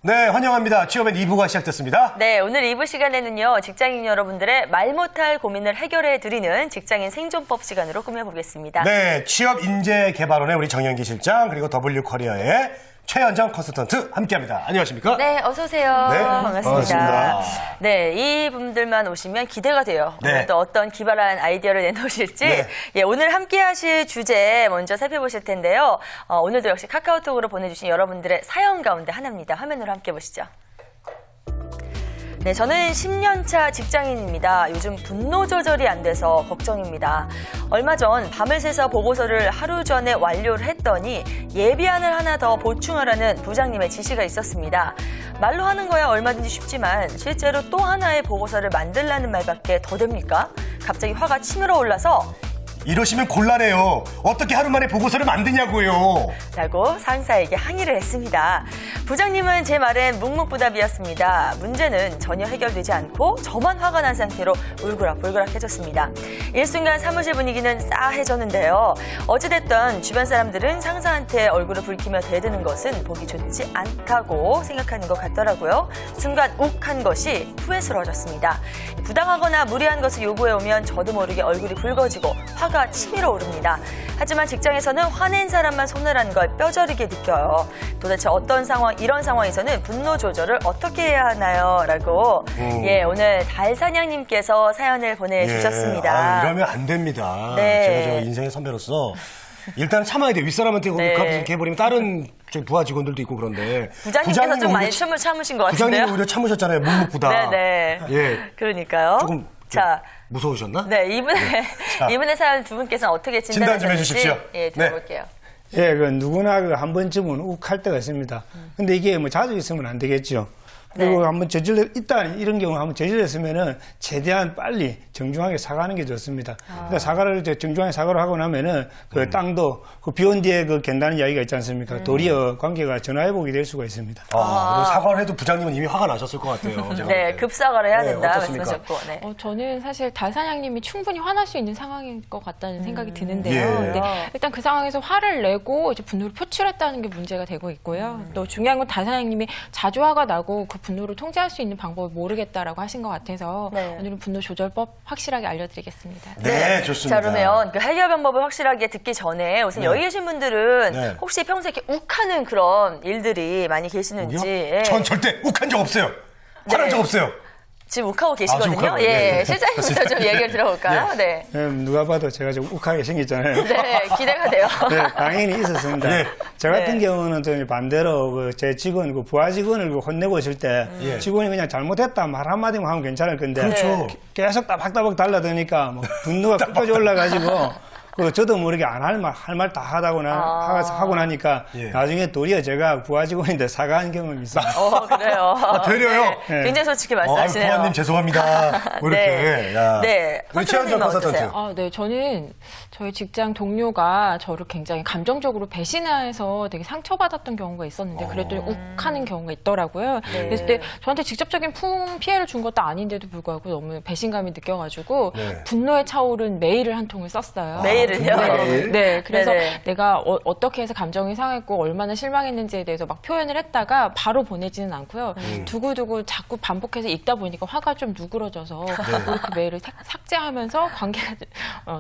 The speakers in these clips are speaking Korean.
네, 환영합니다. 취업엔 2부가 시작됐습니다. 네, 오늘 2부 시간에는요, 직장인 여러분들의 말 못할 고민을 해결해드리는 직장인 생존법 시간으로 꾸며보겠습니다. 네, 취업인재개발원의 우리 정영기 실장, 그리고 W커리어의 최현정 컨설턴트 함께합니다. 안녕하십니까? 네, 어서오세요. 네, 반갑습니다. 반갑습니다. 네, 이분들만 오시면 기대가 돼요. 네. 오늘 또 어떤 기발한 아이디어를 내놓으실지. 네. 예, 오늘 함께 하실 주제 먼저 살펴보실 텐데요. 오늘도 역시 카카오톡으로 보내주신 여러분들의 사연 가운데 하나입니다. 화면으로 함께 보시죠. 네, 저는 10년차 직장인입니다. 요즘 분노 조절이 안 돼서 걱정입니다. 얼마 전 밤을 새서 보고서를 하루 전에 완료를 했더니 예비안을 하나 더 보충하라는 부장님의 지시가 있었습니다. 말로 하는 거야 얼마든지 쉽지만 실제로 또 하나의 보고서를 만들라는 말밖에 더 됩니까? 갑자기 화가 치밀어 올라서 이러시면 곤란해요. 어떻게 하루 만에 보고서를 만드냐고요. 라고 상사에게 항의를 했습니다. 부장님은 제 말엔 묵묵부답이었습니다. 문제는 전혀 해결되지 않고 저만 화가 난 상태로 울그락불그락해졌습니다. 일순간 사무실 분위기는 싸해졌는데요. 어찌됐든 주변 사람들은 상사한테 얼굴을 붉히며 대드는 것은 보기 좋지 않다고 생각하는 것 같더라고요. 순간 욱한 것이 후회스러워졌습니다. 부당하거나 무리한 것을 요구해오면 저도 모르게 얼굴이 붉어지고 화가 치밀어 오릅니다. 하지만 직장에서는 화낸 사람만 손해라는 걸 뼈저리게 느껴요. 도대체 어떤 상황, 이런 상황에서는 분노 조절을 어떻게 해야 하나요? 라고 예, 오늘 달사냥님께서 사연을 보내주셨습니다. 이러면 안 됩니다. 네. 제가 저 인생의 선배로서 일단 참아야 돼요. 윗사람한테 그렇게 해버리면 다른 부하 직원들도 있고 그런데. 부장님께서 좀 많이 춤을 참으신 것 같은데요? 부장님이 오히려 참으셨잖아요. 묵묵부답. 네네. 예. 그러니까요. 조금 자, 무서우셨나? 네, 이분의 사연 두 분께서는 어떻게 진단 좀 해주십시오. 예, 들어볼게요. 예, 누구나 한 번쯤은 욱할 때가 있습니다. 근데 이게 자주 있으면 안 되겠죠. 그리고 네. 한번 일단 이런 경우 한번 저질렀으면은 최대한 빨리 정중하게 사과하는 게 좋습니다. 그러니까 사과를 정중하게 사과를 하고 나면은 그 땅도 그 비온 뒤에 그 견다는 이야기가 있지 않습니까? 도리어 관계가 전화회복이 될 수가 있습니다. 그리고 사과를 해도 부장님은 이미 화가 나셨을 것 같아요. 제가 네, 급사과를 해야 된다 어떻습니까? 말씀하셨고. 네. 저는 사실 달사장님이 충분히 화날 수 있는 상황일 것 같다는 생각이 드는데요. 예. 근데 일단 그 상황에서 화를 내고 이제 분노를 표출했다는 게 문제가 되고 있고요. 또 중요한 건 달사장님이 자주 화가 나고 그 분노를 통제할 수 있는 방법을 모르겠다라고 하신 것 같아서 네. 오늘은 분노 조절법 확실하게 알려드리겠습니다. 네, 좋습니다. 자, 그러면 그 해결 방법을 확실하게 듣기 전에 우선 여기 계신 분들은 네. 혹시 평소에 이렇게 욱하는 그런 일들이 많이 계시는지. 예. 전 절대 욱한 적 없어요. 화난 네. 적 없어요. 지금 욱하고 계시거든요. 욱하고, 예, 네. 실장님부터 좀 얘기를 들어볼까요? 네. 누가 봐도 제가 좀 욱하게 생겼잖아요. 네, 기대가 돼요. 네, 당연히 있었습니다. 네. 저 같은 네. 경우는 좀 반대로 제 직원, 부하 직원을 혼내고 있을 때 예. 직원이 그냥 잘못했다 말 한마디만 하면 괜찮을 건데 그렇죠. 계속 따박따박 달라드니까 분노가 끝까지 올라가지고 저도 모르게 안 할 말 다 하고 나니까 예. 나중에 도리어 제가 부하 직원인데 사과한 경험이 있습니다. 그래요. 되려요? 네, 네. 굉장히 솔직히 말씀하시네요. 부하님 죄송합니다. 뭐 이렇게. 네. 야. 네. 우리 최현정 컨설턴트님은 컨설턴트. 어떠세요? 네, 저는 저희 직장 동료가 저를 굉장히 감정적으로 배신해서 되게 상처받았던 경우가 있었는데 그랬더니 욱하는 경우가 있더라고요. 네. 그랬을 때 저한테 직접적인 피해를 준 것도 아닌데도 불구하고 너무 배신감이 느껴가지고 네. 분노에 차오른 메일을 한 통을 썼어요. 메일을요? 메일? 네, 그래서 네네. 내가 어떻게 해서 감정이 상했고 얼마나 실망했는지에 대해서 막 표현을 했다가 바로 보내지는 않고요. 두고두고 자꾸 반복해서 읽다 보니까 화가 좀 누그러져서 그 메일을 삭제하면서 관계가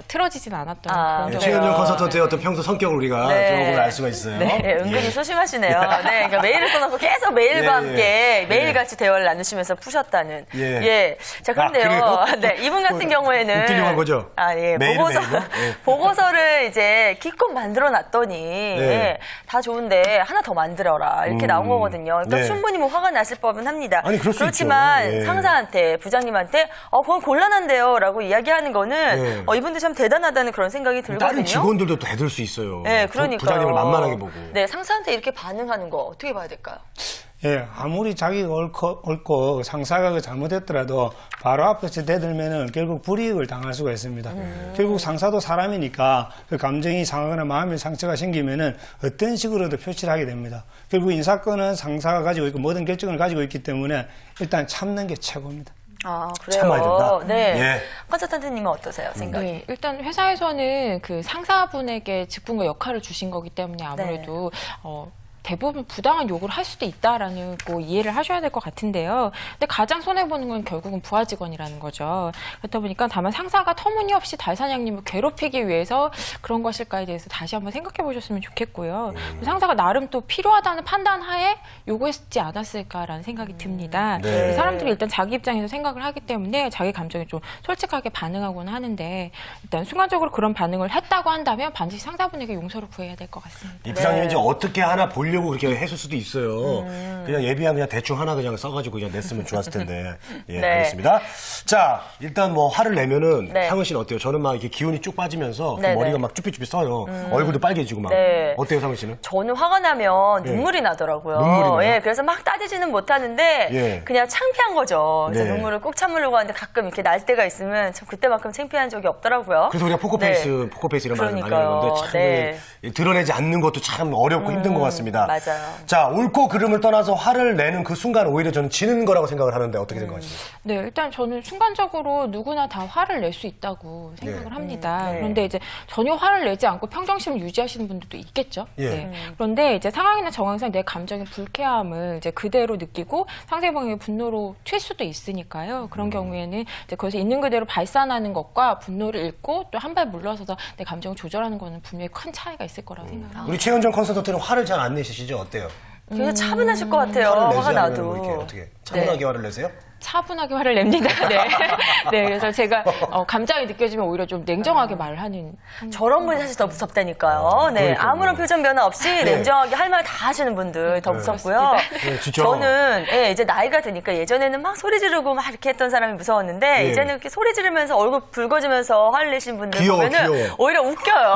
틀어지진 않았던 그런 네, 경우가 최현정 컨설턴트의 어떤 평소 성격을 우리가 네. 조금 알 수가 있어요. 네, 은근히 예. 소심하시네요. 네, 그러니까 메일을 써놓고 계속 메일과 예, 함께 예. 메일같이 대화를 나누시면서 푸셨다는. 예. 자, 그런데요. 그래요? 네, 이분 같은 경우에는. 웃기려고 한 거죠? 예. 메일은 보고서, 메일로? 예. 보고서를 이제 기껏 만들어 놨더니. 네. 다 좋은데 하나 더 만들어라. 이렇게 나온 거거든요. 그러니까 네. 충분히 뭐 화가 났을 법은 합니다. 아니, 그럴 수 그렇지만 있죠. 예. 상사한테, 부장님한테, 그건 곤란한데요. 라고 이야기하는 거는 네. 이분들 참 대단하다는 그런 생각이 들거든요. 다른 직원들도 또 해들 수 있어요. 네, 그러니까요. 부장님을 만만하게 보고. 네, 상사한테 이렇게 반응하는 거 어떻게 봐야 될까요? 예, 아무리 자기가 옳고 상사가 잘못했더라도 바로 앞에서 대들면은 결국 불이익을 당할 수가 있습니다. 결국 상사도 사람이니까 그 감정이 상하거나 마음의 상처가 생기면은 어떤 식으로도 표출을 하게 됩니다. 결국 인사권은 상사가 가지고 있고 모든 결정을 가지고 있기 때문에 일단 참는 게 최고입니다. 그래요. 참아야 된다. 네. 예. 컨설턴트님은 어떠세요, 생각이? 네, 일단 회사에서는 그 상사분에게 직분과 역할을 주신 거기 때문에 아무래도 대부분 부당한 요구를 할 수도 있다라는 거 이해를 하셔야 될 것 같은데요. 근데 가장 손해보는 건 결국은 부하 직원이라는 거죠. 그렇다 보니까 다만 상사가 터무니없이 달 사장님을 괴롭히기 위해서 그런 것일까에 대해서 다시 한번 생각해 보셨으면 좋겠고요. 상사가 나름 또 필요하다는 판단 하에 요구했지 않았을까라는 생각이 듭니다. 네. 사람들이 일단 자기 입장에서 생각을 하기 때문에 자기 감정에 좀 솔직하게 반응하곤 하는데 일단 순간적으로 그런 반응을 했다고 한다면 반드시 상사분에게 용서를 구해야 될 것 같습니다. 이 부장님이 이제 어떻게 하나 보려고 그렇게 했을 수도 있어요. 그냥 예비한 그냥 대충 하나 그냥 써가지고 그냥 냈으면 좋았을 텐데. 예, 네. 알겠습니다. 자, 일단 뭐 화를 내면은 네. 상은 씨는 어때요? 저는 막 이렇게 기운이 쭉 빠지면서 네, 머리가 네. 막 쭈삣쭈삣 써요. 얼굴도 빨개지고 막. 네. 어때요, 상은 씨는? 저는 화가 나면 예. 눈물이 나더라고요. 눈물이 나요? 예, 그래서 막 따지지는 못하는데 예. 그냥 창피한 거죠. 그래서 네. 눈물을 꼭 참으려고 하는데 가끔 이렇게 날 때가 있으면 참 그때만큼 창피한 적이 없더라고요. 그래서 우리가 포커페이스, 포커페이스 이런 말을 많이 하는 그러니까요. 건데 참 네. 드러내지 않는 것도 참 어렵고 힘든 것 같습니다. 맞아요. 자, 옳고 그름을 떠나서 화를 내는 그 순간 오히려 저는 지는 거라고 생각을 하는데 어떻게 생각하시나요? 네, 일단 저는 순간적으로 누구나 다 화를 낼 수 있다고 생각을 합니다. 네. 그런데 이제 전혀 화를 내지 않고 평정심을 유지하시는 분들도 있겠죠. 예. 네. 그런데 이제 상황이나 정황상 내 감정의 불쾌함을 이제 그대로 느끼고 상대방의 분노로 튈 수도 있으니까요. 그런 경우에는 이제 거기서 있는 그대로 발산하는 것과 분노를 읽고 또 한 발 물러서서 내 감정을 조절하는 거는 분명히 큰 차이가 있을 거라고 생각합니다. 우리 최현정 컨설턴트는 화를 잘 안 내시죠? 어때요? 되게 차분하실 것 같아요. 화를 내지 화가 않으면 나도. 뭐 이렇게 어떻게 차분하게 화를 내세요? 차분하게 화를 냅니다. 네. 네, 그래서 제가 감정이 느껴지면 오히려 좀 냉정하게 말을 하는. 저런 분이 사실 더 무섭다니까요. 네, 그러니까요. 아무런 표정 변화 없이 냉정하게 할 말 다 하시는 분들 더 무섭고요. 네, 진짜. 저는 예, 이제 나이가 드니까 예전에는 막 소리 지르고 막 이렇게 했던 사람이 무서웠는데 예. 이제는 이렇게 소리 지르면서 얼굴 붉어지면서 화를 내신 분들 귀여워, 보면은 귀여워. 오히려 웃겨요.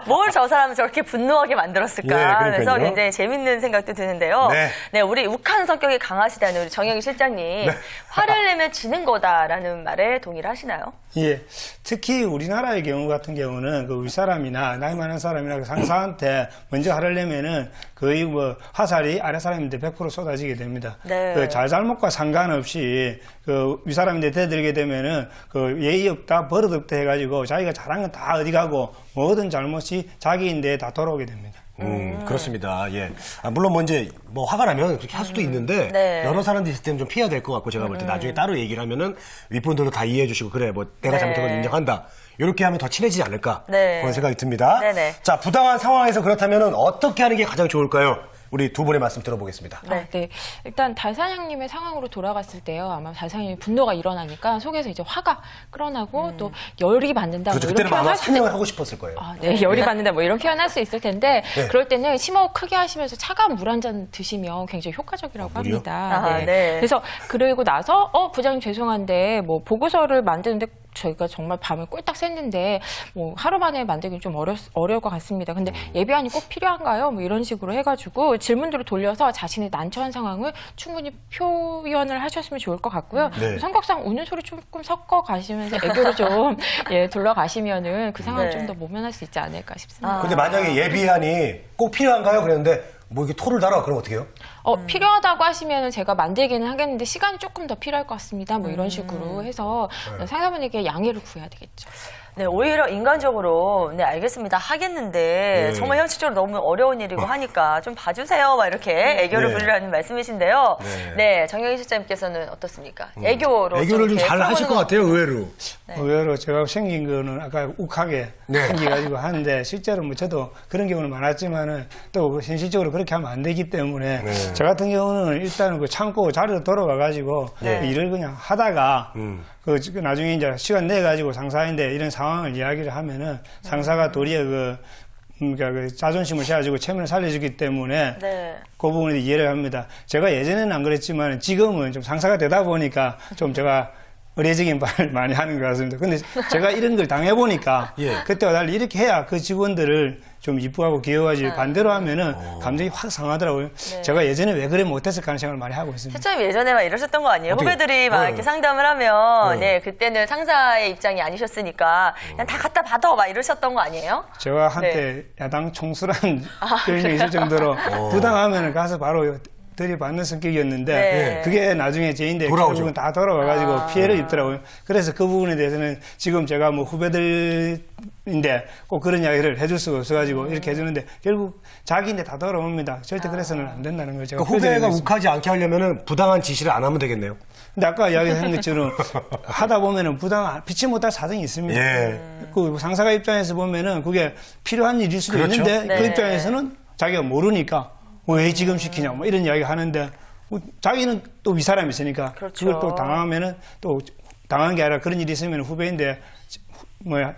뭘 저 사람을 저렇게 분노하게 만들었을까. 예, 그러니까요. 그래서 굉장히 재밌는 생각도 드는데요. 네. 네, 우리 욱한 성격이 강하시다는 우리 정영희 실장님. 화를 내면 지는 거다라는 말에 동의를 하시나요? 예. 특히 우리나라의 경우 같은 경우는 그 윗사람이나 나이 많은 사람이나 그 상사한테 먼저 화를 내면은 거의 뭐 화살이 아래 사람인데 100% 쏟아지게 됩니다. 네. 그 잘잘못과 상관없이 그 윗사람인데 대들게 되면은 그 예의 없다, 버릇 없다 해가지고 자기가 잘한 건 다 어디 가고 모든 잘못이 자기인데 다 돌아오게 됩니다. 그렇습니다. 예. 아, 물론 뭐 이제 뭐 화가 나면 그렇게 할 수도 있는데 네. 여러 사람들이 있을 때는 좀 피해야 될 것 같고 제가 볼 때 나중에 따로 얘기를 하면은 윗분들도 다 이해해 주시고 그래 뭐 내가 네. 잘못한 건 인정한다. 이렇게 하면 더 친해지지 않을까 네. 그런 생각이 듭니다. 네네. 자, 부당한 상황에서 그렇다면은 어떻게 하는 게 가장 좋을까요? 우리 두 분의 말씀 들어보겠습니다. 네. 네. 일단 달사장님의 상황으로 돌아갔을 때요. 아마 달사장님이 분노가 일어나니까 속에서 이제 화가 끌어나고 또 열이 받는다. 그렇죠. 뭐 그때는 이런 아마 표현할 수 설명을 하고 싶었을 거예요. 아, 네, 열이 받는다 뭐 이런 표현할 수 있을 텐데 네. 그럴 때는 심호흡 크게 하시면서 차가운 물 한 잔 드시면 굉장히 효과적이라고 물이요? 합니다. 아, 네. 그래서 그러고 나서 부장님 죄송한데 뭐 보고서를 만드는데 저희가 정말 밤을 꼴딱 샜는데 뭐 하루 만에 만들기는 좀 어려울 것 같습니다. 근데 예비안이 꼭 필요한가요? 뭐 이런 식으로 해가지고 질문들을 돌려서 자신의 난처한 상황을 충분히 표현을 하셨으면 좋을 것 같고요. 네. 성격상 우는 소리 조금 섞어 가시면서 애교를 좀 둘러가시면은 그 상황을 네. 좀 더 모면할 수 있지 않을까 싶습니다. 근데 만약에 예비안이 꼭 필요한가요? 그랬는데 뭐 이렇게 토를 달아 그럼 어떻게 해요? 필요하다고 하시면은 제가 만들기는 하겠는데 시간이 조금 더 필요할 것 같습니다. 뭐 이런 식으로 해서 상사분에게 양해를 구해야 되겠죠. 네, 오히려 인간적으로, 네, 알겠습니다. 하겠는데, 네. 정말 현실적으로 너무 어려운 일이고 하니까 좀 봐주세요. 막 이렇게 애교를 네. 부리라는 말씀이신데요. 네. 네, 정영희 실장님께서는 어떻습니까? 애교로. 애교를 좀 이렇게 잘 하실 풀어보는 것 같아요, 의외로. 의외로 제가 생긴 거는 아까 욱하게 네. 생겨가지고 하는데 실제로 뭐 저도 그런 경우는 많았지만은 또 현실적으로 그렇게 하면 안 되기 때문에 네. 저 같은 경우는 일단은 그 참고 자리로 돌아가가지고 네. 그 일을 그냥 하다가 그 나중에 이제 시간 내 가지고 상사인데 이런 상황을 이야기를 하면은 상사가 도리어 그러니까 그 자존심을 세워주고 체면을 살려주기 때문에 네. 그 부분에 이해를 합니다. 제가 예전에는 안 그랬지만 지금은 좀 상사가 되다 보니까 좀 제가 의례적인 말을 많이 하는 것 같습니다. 근데 제가 이런 걸 당해보니까 예. 그때와 달리 이렇게 해야 그 직원들을 좀 이쁘하고 귀여워하지 반대로 하면은 감정이 확 상하더라고요. 네. 제가 예전에 왜 그래 못했을까 하는 생각을 많이 하고 있습니다. 실장님 예전에 막 이러셨던 거 아니에요? 어떻게? 후배들이 막 네. 이렇게 상담을 하면, 네. 네, 그때는 상사의 입장이 아니셨으니까, 그냥 다 갖다 받아, 막 이러셨던 거 아니에요? 제가 한때 야당 총수란 별명이 있을 정도로 부당하면 가서 바로 들이받는 성격이었는데 네. 그게 나중에 제인데 돌아오죠. 결국은 다 돌아와가지고 피해를 입더라고요. 그래서 그 부분에 대해서는 지금 제가 뭐 후배들인데 꼭 그런 이야기를 해줄 수가 없어가지고 이렇게 해주는데 결국 자기인데 다 돌아옵니다. 절대 그래서는 안 된다는 걸 제가 그 후배가 표현해드리고 있습니다. 욱하지 않게 하려면은 부당한 지시를 안 하면 되겠네요. 근데 아까 이야기한 것처럼 하다 보면은 피치 못할 사정이 있습니다. 예. 그 상사가 입장에서 보면은 그게 필요한 일일 수도 그렇죠. 있는데 네. 그 입장에서는 자기가 모르니까 왜 지금 시키냐 뭐 이런 이야기 하는데 자기는 또 윗사람이 있으니까 그렇죠. 그걸 또 당하면은 또 당한 게 아니라 그런 일이 있으면 후배인데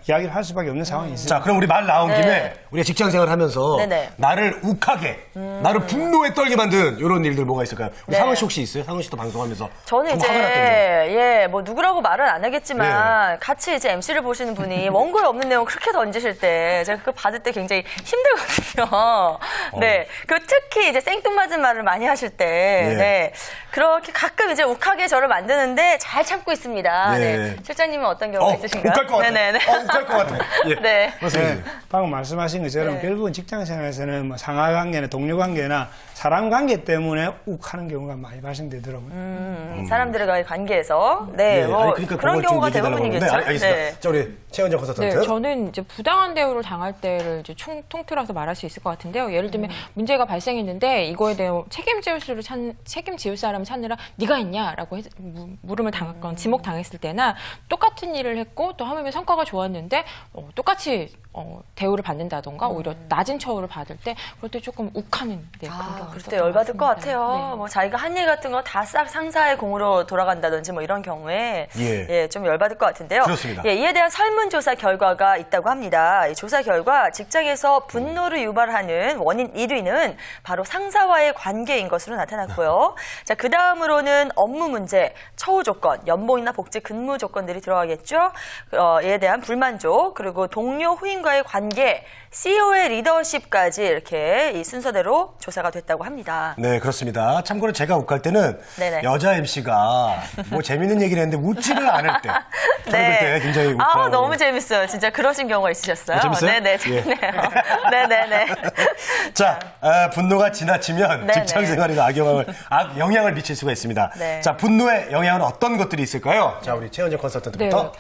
이야기를 할 수밖에 없는 상황이 있어요. 자, 그럼 우리 말 나온 네. 김에 우리가 직장 생활 하면서 네네. 나를 욱하게, 나를 분노에 떨게 만든 이런 일들 뭐가 있을까요? 우리 네. 상원 씨 혹시 있어요? 상원 씨도 방송하면서. 저는 좀 이제 화가 났던 일. 예, 뭐 누구라고 말은 안 하겠지만 같이 이제 MC를 보시는 분이 원고에 없는 내용 그렇게 던지실 때 제가 그거 받을 때 굉장히 힘들거든요. 네, 그 특히 이제 생뚱맞은 말을 많이 하실 때, 예. 네, 그렇게 가끔 이제 욱하게 저를 만드는데 잘 참고 있습니다. 예. 네, 실장님은 어떤 경우가 있으신가요? 욱할 것 같아. 네네네. 욱할 것 같아. 예. 네. 맞습니다. 네, 방금 말씀하신 것처럼 네. 결국은 직장 생활에서는 뭐 상하 관계나 동료 관계나 사람 관계 때문에 욱하는 경우가 많이 발생되더라고요. 사람들과의 관계에서 네, 예, 뭐 아니, 그러니까 그런 그걸 좀 경우가 얘기해달라고 대부분이겠죠. 하는데, 알겠습니다. 네. 자, 우리 최현정 컨설턴트. 네, 저는 이제 부당한 대우를 당할 때를 이제 통틀어서 말할 수 있을 것 같은데요. 예를 들면 문제가 발생했는데 이거에 대해 책임지을 사람을 찾느라 네가 했냐라고 물음을 당했건 지목 당했을 때나 똑같은 일을 했고 또 하물며 성과가 좋았는데 똑같이 대우를 받는다던가 오히려 낮은 처우를 받을 때 그럴 때 조금 욱하는 그런 경우가 그럴 있었던 때 열받을 것 같습니다. 같아요. 네. 뭐 자기가 한 일 같은 거 다 싹 상사의 공으로 돌아간다든지 뭐 이런 경우에 예. 좀 열받을 것 같은데요. 그렇습니다. 예, 이에 대한 설문조사 결과가 있다고 합니다. 이 조사 결과 직장에서 분노를 유발하는 원인 1위는 바로 상사와의 관계인 것으로 나타났고요. 자, 그 다음으로는 업무 문제, 처우 조건, 연봉이나 복지, 근무 조건들이 들어가겠죠. 이에 대한 불만족, 그리고 동료 후임과의 관계, CEO의 리더십까지 이렇게 이 순서대로 조사가 됐다고 합니다. 네, 그렇습니다. 참고로 제가 욱할 때는 네네. 여자 MC가 뭐 재밌는 얘기를 했는데 웃지를 않을 때. 저는 그때 굉장히 웃고. 아, 너무 재밌어요. 진짜 그러신 경우가 있으셨어요? 재밌어요? 네네, 예. 재밌네요. 네네네. 자, 분노가 지나치면 네네. 직장 생활에도 악영향을 미칠 수가 있습니다. 네. 자, 분노의 영향은 어떤 것들이 있을까요? 자, 우리 최현정 네, 컨설턴트부터.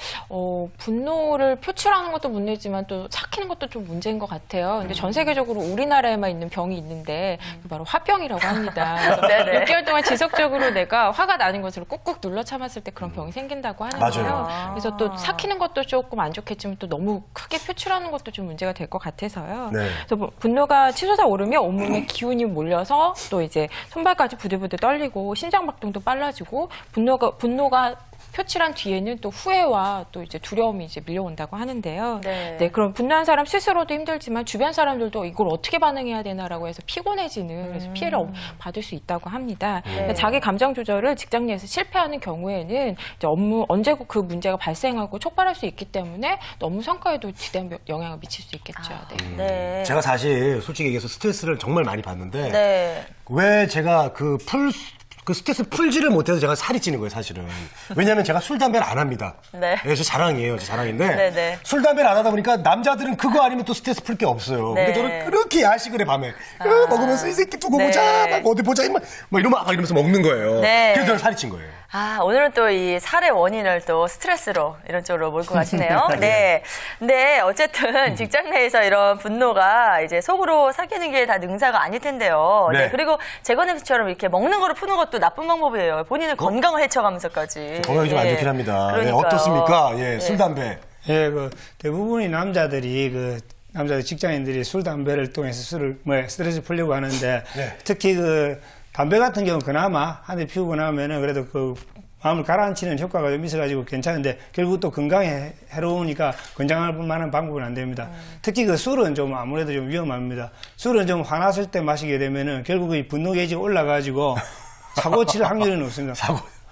분노를 표출하는 것도 문제지만 또 삭히는 것도 좀 문제인 것 같아요. 근데 전 세계적으로 우리나라에만 있는 병이 있는데 그 바로 화병이라고 합니다. 그래서 네네. 6개월 동안 지속적으로 내가 화가 나는 것을 꾹꾹 눌러 참았을 때 그런 병이 생긴다고 하는데요. 맞아요. 그래서 또 삭히는 것도 조금 안 좋겠지만 또 너무 크게 표출하는 것도 좀 문제가 될 것 같아서요. 네. 그래서 뭐 분노가 치솟아 오르면 온몸에 기운이 몰려서 또 이제 손발까지 부들부들 떨리고 심장박동도 빨라지고 분노가 표출한 뒤에는 또 후회와 또 이제 두려움이 이제 밀려온다고 하는데요. 네. 그럼 분노한 사람 스스로도 힘들지만 주변 사람들도 이걸 어떻게 반응해야 되나라고 해서 피곤해지는 그래서 피해를 받을 수 있다고 합니다. 그러니까 자기 감정 조절을 직장 내에서 실패하는 경우에는 이제 언제고 그 문제가 발생하고 촉발할 수 있기 때문에 업무 성과에도 지대한 영향을 미칠 수 있겠죠. 네. 네. 제가 사실 솔직히 얘기해서 스트레스를 정말 많이 받는데 네. 왜 제가 그 스트레스 풀지를 못해서 제가 살이 찌는 거예요, 사실은. 왜냐면 제가 술, 담배를 안 합니다. 네. 제 자랑이에요, 제 자랑인데. 네네. 술, 담배를 안 하다 보니까 남자들은 그거 아니면 또 스트레스 풀 게 없어요. 네. 근데 저는 그렇게 야식을 해, 밤에. 먹으면서 이 새끼 두고 네. 보자, 막 어디 보자, 막 이러면서 먹는 거예요. 네. 그래서 저는 살이 찐 거예요. 아, 오늘은 또 이 살의 원인을 또 스트레스로 이런 쪽으로 몰고 가시네요. 네. 근데 어쨌든 직장 내에서 이런 분노가 이제 속으로 삭히는 게 다 능사가 아닐 텐데요. 네. 네. 그리고 제거냄새처럼 이렇게 먹는 거로 푸는 것도 나쁜 방법이에요. 본인의 건강을 해쳐가면서까지. 건강이 좀 안 예. 좋긴 합니다. 네, 그러니까요. 어떻습니까? 예, 술, 담배. 예, 대부분의 남자들이 남자 직장인들이 술, 담배를 통해서 스트레스 풀려고 하는데 네. 특히 담배 같은 경우는 그나마 한 대 피우고 나면은 그래도 마음을 가라앉히는 효과가 좀 있어가지고 괜찮은데 결국 또 건강에 해로우니까 권장할 만한 방법은 안 됩니다. 특히 술은 좀 아무래도 좀 위험합니다. 술은 좀 화났을 때 마시게 되면은 결국 이 분노 게이지가 올라가지고 사고 칠 확률은 없습니다.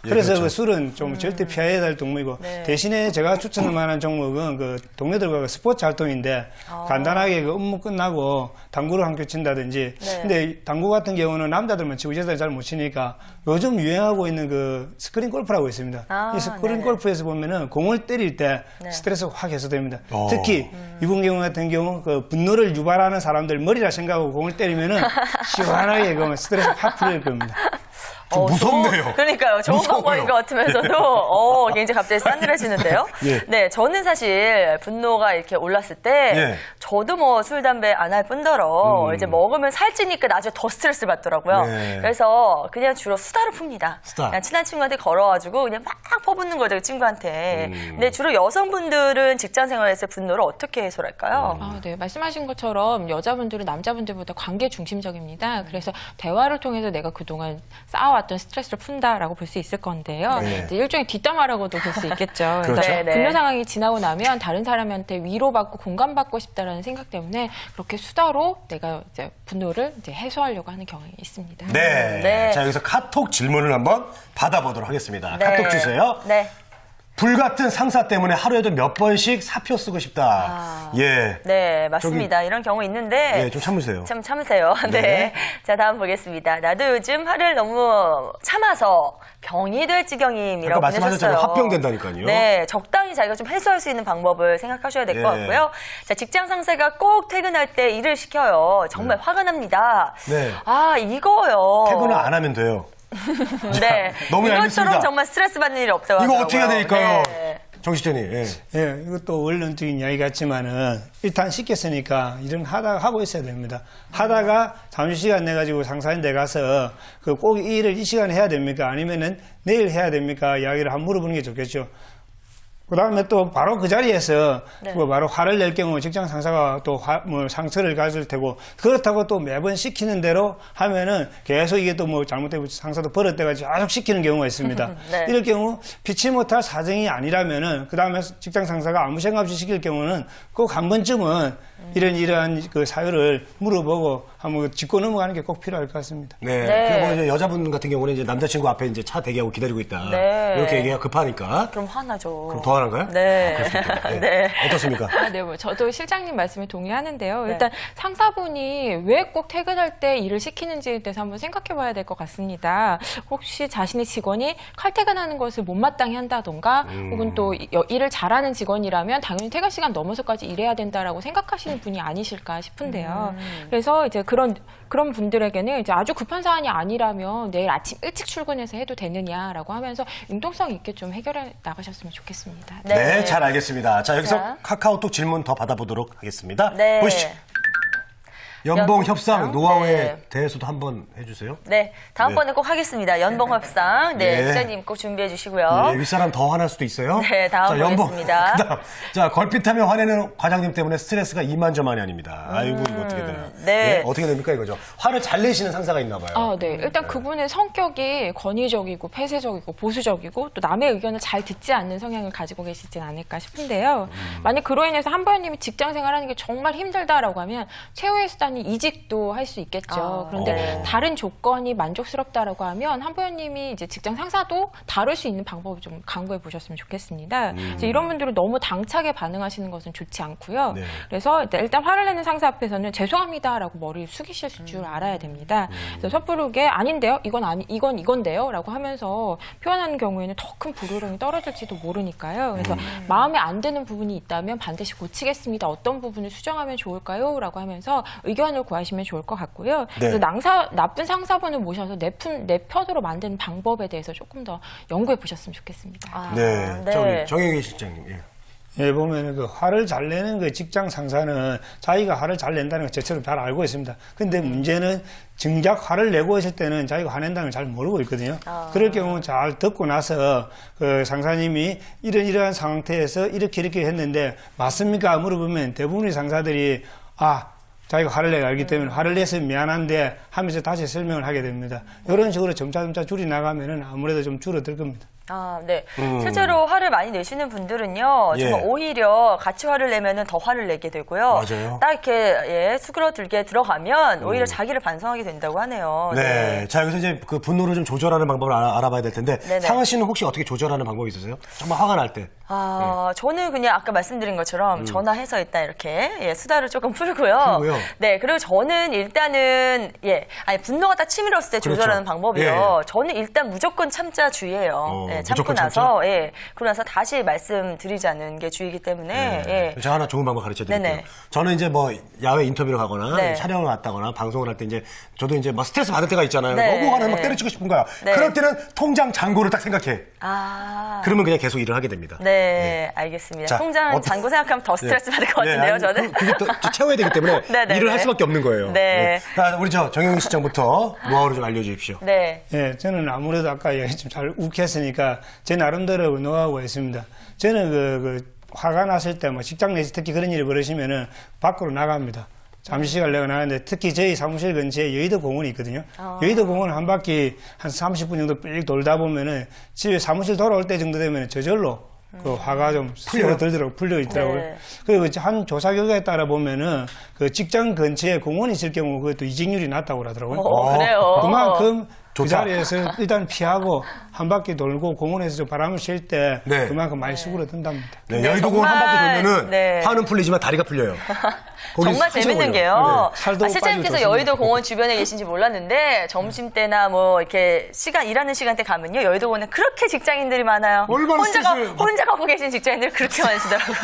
그래서 그렇죠. 그 술은 좀 절대 피해야 될 동물이고 네. 대신에 제가 추천할 만한 종목은 그 동료들과 그 스포츠 활동인데 간단하게 그 업무 끝나고 당구를 함께 친다든지 네. 근데 당구 같은 경우는 남자들만 치고 여자들 잘 못 치니까 요즘 유행하고 있는 그 스크린 골프라고 있습니다. 아, 이 스크린 네네. 골프에서 보면은 공을 때릴 때 네. 스트레스가 확 해소됩니다. 어. 특히 이분 경우 같은 경우 그 분노를 유발하는 사람들 머리라 생각하고 공을 때리면은 시원하게 그 스트레스 확 풀릴 겁니다. 좀 무섭네요. 그러니까요. 좋은 무서워요. 방법인 것 같으면서도 굉장히 갑자기 싸늘해지는데요. 예. 네, 저는 사실 분노가 이렇게 올랐을 때 예. 저도 뭐 술, 담배 안 할 뿐더러 이제 먹으면 살찌니까 나중에 더 스트레스 받더라고요. 네. 그래서 그냥 주로 수다로 풉니다. 수다. 그냥 친한 친구한테 걸어가지고 그냥 막 퍼붓는 거죠, 그 친구한테. 근데 주로 여성분들은 직장 생활에서 분노를 어떻게 해소할까요? 아, 네. 말씀하신 것처럼 여자분들은 남자분들보다 관계 중심적입니다. 그래서 대화를 통해서 내가 그동안 쌓아왔던 스트레스를 푼다라고 볼 수 있을 건데요. 네. 이제 일종의 뒷담화라고도 볼 수 있겠죠. 그렇죠. 그래서 네, 네. 분노 상황이 지나고 나면 다른 사람한테 위로받고 공감받고 싶다라는 생각 때문에 그렇게 수다로 내가 이제 분노를 이제 해소하려고 하는 경향이 있습니다. 네. 네. 자, 여기서 카톡 질문을 한번 받아보도록 하겠습니다. 네. 카톡 주세요. 네. 불같은 상사 때문에 하루에도 몇 번씩 사표 쓰고 싶다. 예. 네, 맞습니다. 이런 경우 있는데. 예, 좀 참으세요. 참 참으세요. 네. 네. 자, 다음 보겠습니다. 나도 요즘 화를 너무 참아서 병이 될 지경임이라고 아까 말씀하셨잖아요. 보내셨어요. 합병된다니까요. 네, 적당히 자기가 좀 해소할 수 있는 방법을 생각하셔야 될 것 예. 같고요. 자, 직장 상사가 꼭 퇴근할 때 일을 시켜요. 정말 화가 납니다. 네. 아, 이거요. 퇴근을 안 하면 돼요. 네. 너무 이것처럼 얄밉습니다. 정말 스트레스 받는 일이 없다고 이거 하더라고요. 어떻게 해야 될까요? 네. 정식전이. 예. 예, 이것도 원론적인 이야기 같지만은 일단 시켰으니까 일은 하고 있어야 됩니다. 하다가 잠시 시간 내가지고 상사인데 가서 그 꼭 이 일을 이 시간에 해야 됩니까? 아니면은 내일 해야 됩니까? 이야기를 한번 물어보는 게 좋겠죠. 그 다음에 또 바로 그 자리에서 네. 뭐 바로 화를 낼 경우 직장 상사가 또 뭐 상처를 가질 테고 그렇다고 또 매번 시키는 대로 하면은 계속 이게 또 뭐 잘못되고 상사도 버릇돼가 계속 시키는 경우가 있습니다. 네. 이럴 경우 피치 못할 사정이 아니라면은 그 다음에 직장 상사가 아무 생각 없이 시킬 경우는 꼭 한 번쯤은 이러한 그 사유를 물어보고 한번 짚고 넘어가는 게 꼭 필요할 것 같습니다. 네. 네. 그리고 이제 여자분 같은 경우는 이제 남자친구 앞에 이제 차 대기하고 기다리고 있다. 네. 이렇게 얘기가 급하니까. 그럼 화나죠. 그럼 더 화난가요? 네. 그럴 수 있겠다. 네. 네. 어떻습니까? 아, 네, 뭐 저도 실장님 말씀에 동의하는데요. 네. 일단 상사분이 왜 꼭 퇴근할 때 일을 시키는지에 대해서 한번 생각해봐야 될 것 같습니다. 혹시 자신의 직원이 칼퇴근하는 것을 못마땅히 한다던가, 혹은 또 일을 잘하는 직원이라면 당연히 퇴근 시간 넘어서까지 일해야 된다라고 생각하시는 분이 아니실까 싶은데요. 그래서 이제 그런 분들에게는 이제 아주 급한 사안이 아니라면 내일 아침 일찍 출근해서 해도 되느냐라고 하면서 융통성 있게 좀 해결해 나가셨으면 좋겠습니다. 네, 잘 알겠습니다. 자, 여기서 자. 카카오톡 질문 더 받아보도록 하겠습니다. 네. 보시죠. 연봉 협상 협상? 노하우에 네. 대해서도 한번 해주세요. 네, 다음번에 꼭 하겠습니다. 연봉 협상. 네, 네. 기자님 꼭 준비해 주시고요. 네, 윗사람 더 화날 수도 있어요. 네, 다음 보겠습니다. 그다음, 자, 걸핏하며 화내는 과장님 때문에 스트레스가 이만저만이 아닙니다. 아이고, 이거 어떻게 되나. 네. 어떻게 됩니까, 이거죠? 화를 잘 내시는 상사가 있나 봐요. 아, 네. 일단 그분의 성격이 권위적이고 폐쇄적이고 보수적이고 또 남의 의견을 잘 듣지 않는 성향을 가지고 계시진 않을까 싶은데요. 만약 그로 인해서 한보현님이 직장 생활하는 게 정말 힘들다라고 하면 최후의 수단이 이직도 할 수 있겠죠. 그런데 다른 조건이 만족스럽다라고 하면 한보현님이 이제 직장 상사도 다룰 수 있는 방법을 좀 강구해 보셨으면 좋겠습니다. 그래서 이런 분들은 너무 당차게 반응하시는 것은 좋지 않고요. 네. 그래서 일단 화를 내는 상사 앞에서는 죄송합니다라고 머리를 숙이실 줄 알아야 됩니다. 그래서 섣부르게 아닌데요, 이건 이건데요라고 하면서 표현하는 경우에는 더 큰 불호령이 떨어질지도 모르니까요. 그래서 마음에 안 드는 부분이 있다면 반드시 고치겠습니다. 어떤 부분을 수정하면 좋을까요?라고 하면서 의견을 구하시면 좋을 것 같고요. 네. 그래서 나쁜 상사분을 모셔서 내 편으로 만드는 방법에 대해서 조금 더 연구해 보셨으면 좋겠습니다. 아, 네. 저기, 정영기 실장님. 예. 예, 보면은 그 화를 잘 내는 그 직장 상사는 자기가 화를 잘 낸다는 걸 저처럼 잘 알고 있습니다. 근데 문제는 정작 화를 내고 있을 때는 자기가 화낸다는 걸 잘 모르고 있거든요. 그럴 경우 잘 듣고 나서 그 상사님이 이러한 상태에서 이렇게 했는데 맞습니까? 물어보면 대부분의 상사들이 자기가 화를 내가 알기 때문에 화를 내서 미안한데 하면서 다시 설명을 하게 됩니다. 이런 식으로 점차 줄이 나가면은 아무래도 좀 줄어들 겁니다. 아, 네. 실제로 화를 많이 내시는 분들은요, 예. 정말 오히려 같이 화를 내면은 더 화를 내게 되고요. 맞아요. 딱 이렇게 예, 수그러들게 들어가면 오히려 자기를 반성하게 된다고 하네요. 네. 자, 여기서 이제 그 분노를 좀 조절하는 방법을 알아봐야 될 텐데, 네네. 상은 씨는 혹시 어떻게 조절하는 방법이 있으세요? 정말 화가 날 때. 아, 저는 그냥 아까 말씀드린 것처럼 전화해서 일단 이렇게 예, 수다를 조금 풀고요. 풀고요. 네, 그리고 저는 일단은 아니 분노가 딱 치밀었을 때 그렇죠. 조절하는 방법이요. 저는 일단 무조건 참자 주의예요. 예, 참고 무조건 나서 그러고 나서 다시 말씀드리자는 게 주의이기 때문에 예. 제가 하나 좋은 방법 가르쳐 드릴게요. 네네. 저는 이제 뭐 야외 인터뷰를 가거나 네. 촬영을 갔다거나 방송을 할 때 이제 저도 이제 막 스트레스 받을 때가 있잖아요. 네. 너무 화나면 막 네. 때려치고 싶은 거야. 네. 그럴 때는 통장 잔고를 딱 생각해. 아. 그러면 그냥 계속 일을 하게 됩니다. 네, 알겠습니다. 자, 통장 어떤- 잔고 생각하면 더 스트레스 받을 것 같은데요, 아니, 저는. 그게 또 채워야 되기 때문에 네네네. 일을 할 수밖에 없는 거예요. 네. 자, 우리 정영희 시장부터 노하우를 좀 알려주십시오. 네. 예, 저는 아무래도 아까 얘기 좀 잘 욱했으니까 제 나름대로 노하우가 있습니다. 저는 화가 났을 때 뭐 직장 내에서 특히 그런 일이 벌어지면은 밖으로 나갑니다. 잠시 시간 내가 나가는데 특히 저희 사무실 근처에 여의도 공원이 있거든요. 여의도 공원 한 바퀴 한 30분 정도 빽 돌다 보면은 집에 사무실 돌아올 때 정도 되면 저절로 그 화가 좀 풀려 있더라고요. 네. 그리고 한 조사 결과에 따라 보면은 그 직장 근처에 공원이 있을 경우 그것도 이직률이 낮다고 그러더라고요. 그래요. 그만큼 그 좋다. 자리에서 일단 피하고 한 바퀴 돌고 공원에서 좀 바람을 쉴 때 네. 그만큼 많이 수그러든답니다. 네, 네, 여의도 공원 한 바퀴 정말, 돌면은 네. 화는 풀리지만 다리가 풀려요. 거기 정말 한참 재밌는 걸려요. 게요. 네. 살도 실장님께서 빠지고 여의도 공원 주변에 계신지 몰랐는데 점심 때나 뭐 이렇게 일하는 시간대 가면요 여의도 공원에 그렇게 직장인들이 많아요. 얼마나 스트레스를 혼자 가고 계신 직장인들이 그렇게 많으시더라고요.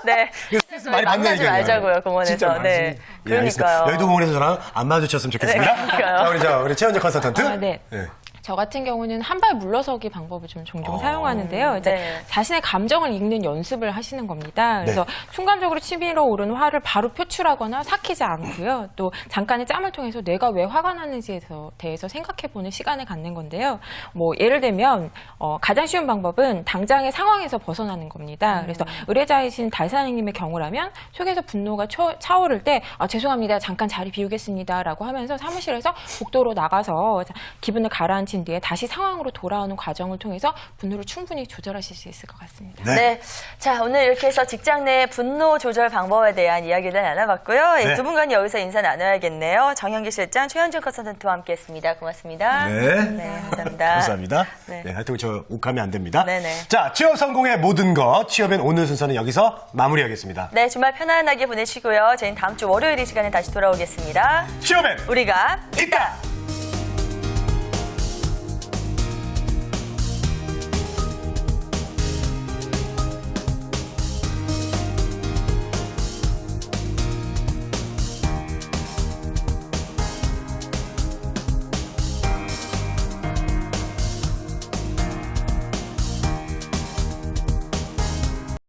네. 스트레스 많이 받는 만나지 얘기예요. 말자고요 공원에서. 진짜 네. 예, 알겠습니다. 그러니까요. 여의도 공원에서 저랑 안 마주쳤으면 좋겠습니다. 네, 그러니까요. 자, 우리 최현정 컨설턴트. 아, 네. 네. 저 같은 경우는 한 발 물러서기 방법을 좀 종종 사용하는데요. 이제 네. 자신의 감정을 읽는 연습을 하시는 겁니다. 그래서 순간적으로 치밀어 오르는 화를 바로 표출하거나 삭히지 않고요. 또 잠깐의 짬을 통해서 내가 왜 화가 나는지에 대해서 생각해보는 시간을 갖는 건데요. 뭐 예를 들면 가장 쉬운 방법은 당장의 상황에서 벗어나는 겁니다. 그래서 의뢰자이신 달사장님의 경우라면 속에서 분노가 차오를 때 죄송합니다. 잠깐 자리 비우겠습니다라고 하면서 사무실에서 복도로 나가서 기분을 가라앉힌 뒤에 다시 상황으로 돌아오는 과정을 통해서 분노를 충분히 조절하실 수 있을 것 같습니다. 네. 자, 오늘 이렇게 해서 직장 내 분노 조절 방법에 대한 이야기를 나눠봤고요. 네. 두 분과는 여기서 인사 나눠야겠네요. 정현기 실장, 최현정 컨설턴트와 함께 했습니다. 고맙습니다. 네. 감사합니다. 감사합니다. 네. 네, 하여튼 저 욱하면 안 됩니다. 네네. 자, 취업 성공의 모든 것, 취업엔 오늘 순서는 여기서 마무리하겠습니다. 네, 주말 편안하게 보내시고요. 저희는 다음 주 월요일 이 시간에 다시 돌아오겠습니다. 취업엔 우리가 있다!